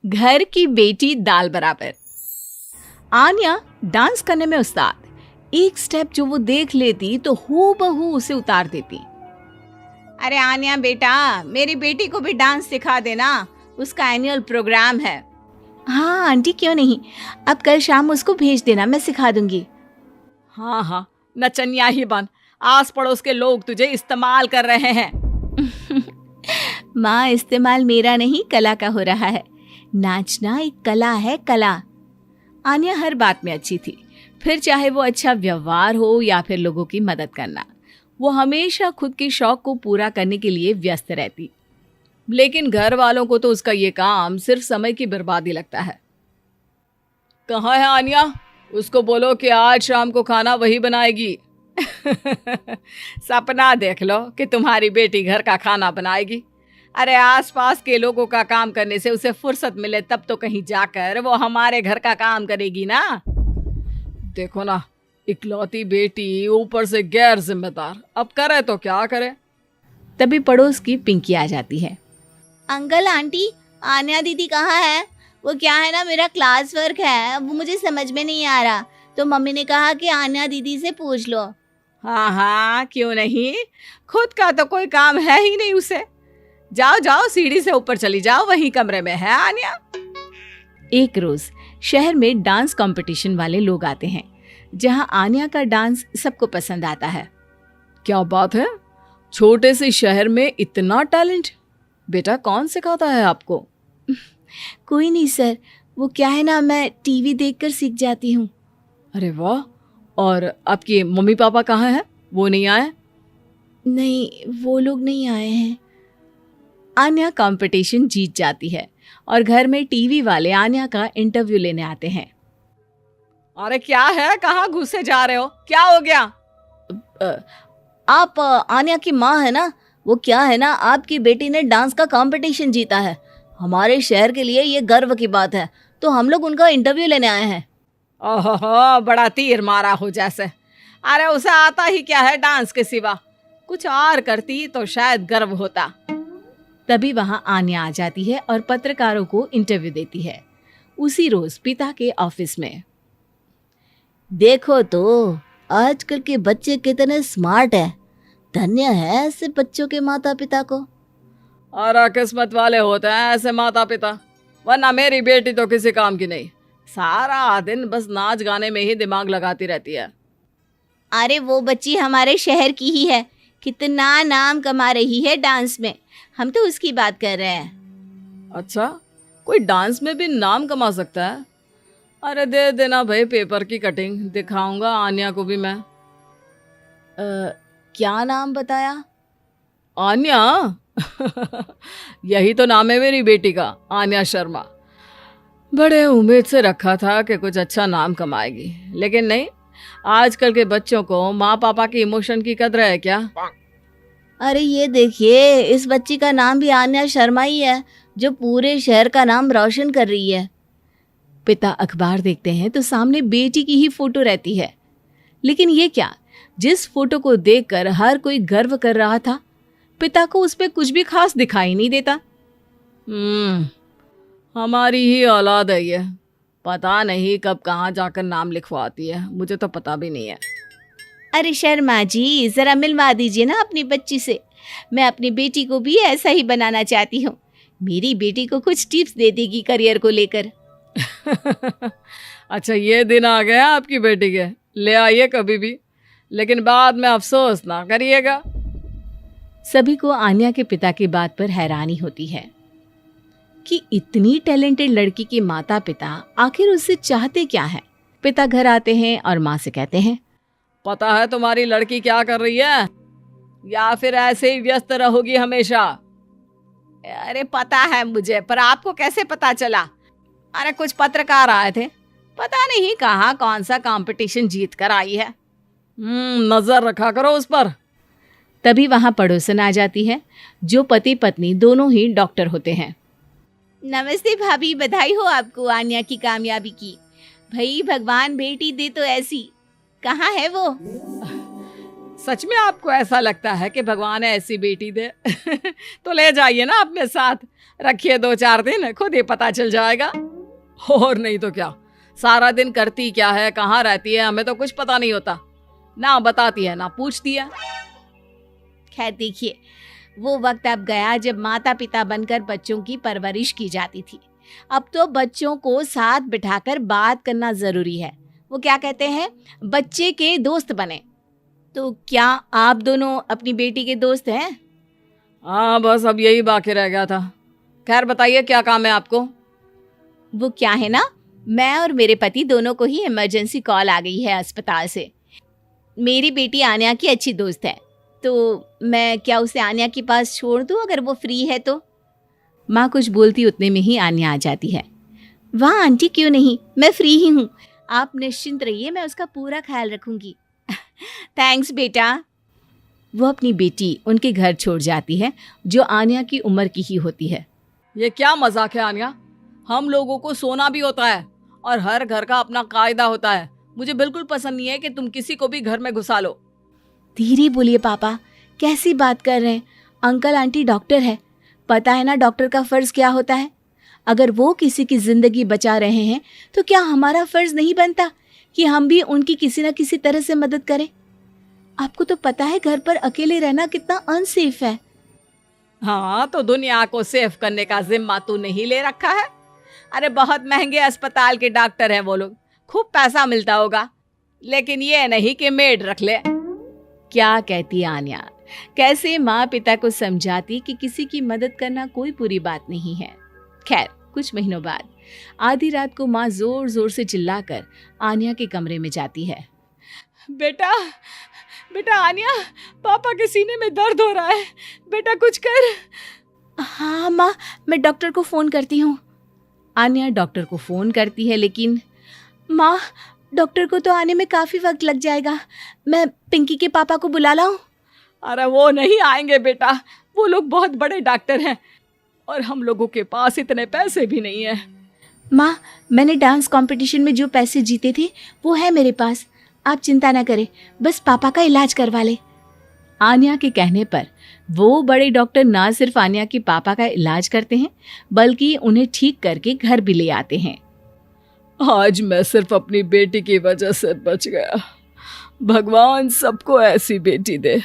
घर की बेटी दाल बराबर। आन्या डांस करने में उस्ताद। एक स्टेप जो वो देख लेती तो हूबहू उसे उतार देती। अरे आन्या बेटा, मेरी बेटी को भी डांस सिखा देना, उसका एनुअल प्रोग्राम है। हाँ आंटी, क्यों नहीं, अब कल शाम उसको भेज देना, मैं सिखा दूंगी। हाँ हाँ, नचनिया ही बन, आस पड़ोस के लोग तुझे इस्तेमाल कर रहे हैं। माँ, इस्तेमाल मेरा नहीं कला का हो रहा है। नाचना एक कला है, कला। आन्या हर बात में अच्छी थी, फिर चाहे वो अच्छा व्यवहार हो या फिर लोगों की मदद करना, वो हमेशा खुद के शौक को पूरा करने के लिए व्यस्त रहती। लेकिन घर वालों को तो उसका ये काम सिर्फ समय की बर्बादी लगता है। कहाँ है आन्या? उसको बोलो कि आज शाम को खाना वही बनाएगी। सपना देख लो कि तुम्हारी बेटी घर का खाना बनाएगी। अरे आसपास के लोगों का काम करने से उसे फुर्सत मिले तब तो कहीं जाकर वो हमारे घर का काम करेगी ना। देखो ना, इकलौती बेटी, ऊपर से गैर जिम्मेदार, अब करे तो क्या करे। तभी पड़ोस की पिंकी आ जाती है। अंकल आंटी, आन्या दीदी कहाँ है? वो क्या है ना, मेरा क्लास वर्क है, वो मुझे समझ में नहीं आ रहा, तो मम्मी ने कहा कि आन्या दीदी से पूछ लो। हाँ हाँ, क्यों नहीं, खुद का तो कोई काम है ही नहीं उसे। जाओ जाओ, सीढ़ी से ऊपर चली जाओ, वही कमरे में है आन्या। एक रोज शहर में डांस कंपटीशन वाले लोग आते हैं, जहां आन्या का डांस सबको पसंद आता है। क्या बात है, छोटे से शहर में इतना टैलेंट? बेटा, कौन सिखाता है आपको? कोई नहीं सर, वो क्या है ना, मैं टीवी देखकर सीख जाती हूँ। अरे वाह, और आपके मम्मी पापा कहाँ हैं? वो नहीं आए? नहीं, वो लोग नहीं आए हैं। आन्या कंपटीशन जीत जाती है और घर में टीवी वाले आन्या का इंटरव्यू लेने आते हैं। अरे क्या है, कहाँ घुसे जा रहे हो, क्या हो गया? आप आन्या की माँ है ना? वो क्या है ना, आपकी बेटी ने डांस का कंपटीशन जीता है, हमारे शहर के लिए ये गर्व की बात है, तो हम लोग उनका इंटरव्यू लेने आए हैं। ओहो, बड़ा तीर मारा हो जैसे। अरे उसे आता ही क्या है डांस के सिवा, कुछ और करती तो शायद गर्व होता। तभी वहां आन्या आ जाती है और पत्रकारों को इंटरव्यू देती है। उसी रोज पिता के ऑफिस में। देखो तो आजकल के बच्चे कितने स्मार्ट हैं, धन्य है ऐसे बच्चों के माता पिता को। और किस्मत वाले होते हैं ऐसे माता पिता, वरना मेरी बेटी तो किसी काम की नहीं, सारा दिन बस नाच गाने में ही दिमाग लगाती रहती है। अरे वो बच्ची हमारे शहर की ही है, कितना नाम कमा रही है डांस में, हम तो उसकी बात कर रहे हैं। अच्छा, कोई डांस में भी नाम कमा सकता है? अरे दे देना भाई पेपर की कटिंग, दिखाऊंगा आन्या को भी मैं। क्या नाम बताया? आन्या? यही तो नाम है मेरी बेटी का, आन्या शर्मा। बड़े उम्मीद से रखा था कि कुछ अच्छा नाम कमाएगी, लेकिन नहीं। आजकल के बच्चों को माँ पापा की इमोशन की कदर है क्या? अरे ये देखिए, इस बच्ची का नाम भी आन्या शर्मा ही है, जो पूरे शहर का नाम रोशन कर रही है। पिता अखबार देखते हैं तो सामने बेटी की ही फोटो रहती है। लेकिन ये क्या, जिस फोटो को देखकर हर कोई गर्व कर रहा था, पिता को उस पे कुछ भी खास दिखाई नहीं देता। हमारी ही औलाद है ये, पता नहीं कब कहाँ जाकर नाम लिखवाती है, मुझे तो पता भी नहीं है। अरे शर्मा जी, जरा मिलवा दीजिए ना अपनी बच्ची से, मैं अपनी बेटी को भी ऐसा ही बनाना चाहती हूँ। मेरी बेटी को कुछ टिप्स दे देगी करियर को लेकर। अच्छा, ये दिन आ गया आपकी बेटी के, ले आइए कभी भी, लेकिन बाद में अफसोस ना करिएगा। सभी को आन्या के पिता की बात पर हैरानी होती है कि इतनी टैलेंटेड लड़की के माता पिता आखिर उससे चाहते क्या है। पिता घर आते हैं और माँ से कहते हैं, पता है तुम्हारी लड़की क्या कर रही है, या फिर ऐसे ही व्यस्त रहोगी हमेशा? अरे पता है मुझे, पर आपको कैसे पता चला? अरे कुछ पत्रकार आए थे, पता नहीं कहाँ कौन सा कंपटीशन जीत कर आई है। नजर रखा करो उस पर। तभी वहां पड़ोसन आ जाती है, जो पति पत्नी दोनों ही डॉक्टर होते हैं। नमस्ते भाभी, बधाई हो आपको आन्या की कामयाबी की। भाई भगवान बेटी दे तो ऐसी। कहाँ है वो? सच में आपको ऐसा लगता है कि भगवान ऐसी बेटी दे तो ले जाइए ना अपने साथ, रखिए 2-4 दिन, खुद ही पता चल जाएगा। और नहीं तो क्या, सारा दिन करती क्या है, कहाँ रहती है, हमें तो कुछ पता नहीं होता, ना बताती है ना पूछती है। खैर देखिए, वो वक्त अब गया जब माता पिता बनकर बच्चों की परवरिश की जाती थी। अब तो बच्चों को साथ बिठाकर बात करना जरूरी है। वो क्या कहते हैं, बच्चे के दोस्त बने। तो क्या आप दोनों अपनी बेटी के दोस्त हैं? हाँ, बस अब यही बाकी रह गया था। खैर बताइए, क्या काम है आपको? वो क्या है ना, मैं और मेरे पति दोनों को ही इमरजेंसी कॉल आ गई है अस्पताल से। मेरी बेटी आन्या की अच्छी दोस्त है, तो मैं क्या उसे आन्या के पास छोड़ दूं अगर वो फ्री है तो? माँ कुछ बोलती उतने में ही आन्या आ जाती है। वाह आंटी, क्यों नहीं, मैं फ्री ही हूँ, आप निश्चिंत रहिए, मैं उसका पूरा ख्याल रखूंगी। थैंक्स बेटा। वो अपनी बेटी उनके घर छोड़ जाती है, जो आन्या की उम्र की ही होती है। ये क्या मजाक है आन्या? हम लोगों को सोना भी होता है और हर घर का अपना कायदा होता है। मुझे बिल्कुल पसंद नहीं है कि तुम किसी को भी घर में घुसा लो। धीरे बोलिए पापा, कैसी बात कर रहे हैं? अंकल आंटी डॉक्टर है, पता है ना डॉक्टर का फर्ज क्या होता है। अगर वो किसी की जिंदगी बचा रहे हैं तो क्या हमारा फर्ज नहीं बनता कि हम भी उनकी किसी न किसी तरह से मदद करें? आपको तो पता है घर पर अकेले रहना कितना अनसेफ है। हाँ, तो दुनिया को सेफ करने का जिम्मा तू नहीं ले रखा है? अरे बहुत महंगे अस्पताल के डॉक्टर हैं वो लोग, खूब पैसा मिलता होगा, लेकिन ये नहीं कि मेड रख ले। क्या कहती आन्या, कैसे माँ पिता को समझाती कि किसी की मदद करना कोई बुरी बात नहीं है। खैर कुछ महीनों बाद आधी रात को माँ जोर जोर से चिल्लाकर आन्या के कमरे में जाती है। बेटा बेटा आन्या, पापा के सीने में दर्द हो रहा है, बेटा कुछ कर। हाँ माँ, मैं डॉक्टर को फोन करती हूँ। आन्या डॉक्टर को फोन करती है, लेकिन माँ डॉक्टर को तो आने में काफी वक्त लग जाएगा, मैं पिंकी के पापा को बुला लाऊं? अरे वो नहीं आएंगे बेटा, वो लोग बहुत बड़े डॉक्टर हैं और हम लोगों के पास इतने पैसे भी नहीं है। माँ, मैंने डांस कंपटीशन में जो पैसे जीते थे वो है मेरे पास, आप चिंता ना करें, बस पापा का इलाज करवा ले। आन्या के कहने पर वो बड़े डॉक्टर ना सिर्फ आन्या के पापा का इलाज करते हैं, बल्कि उन्हें ठीक करके घर भी ले आते हैं। आज मैं सिर्फ अपनी बेटी की वजह से बच गया। भगवान सबको ऐसी बेटी दे।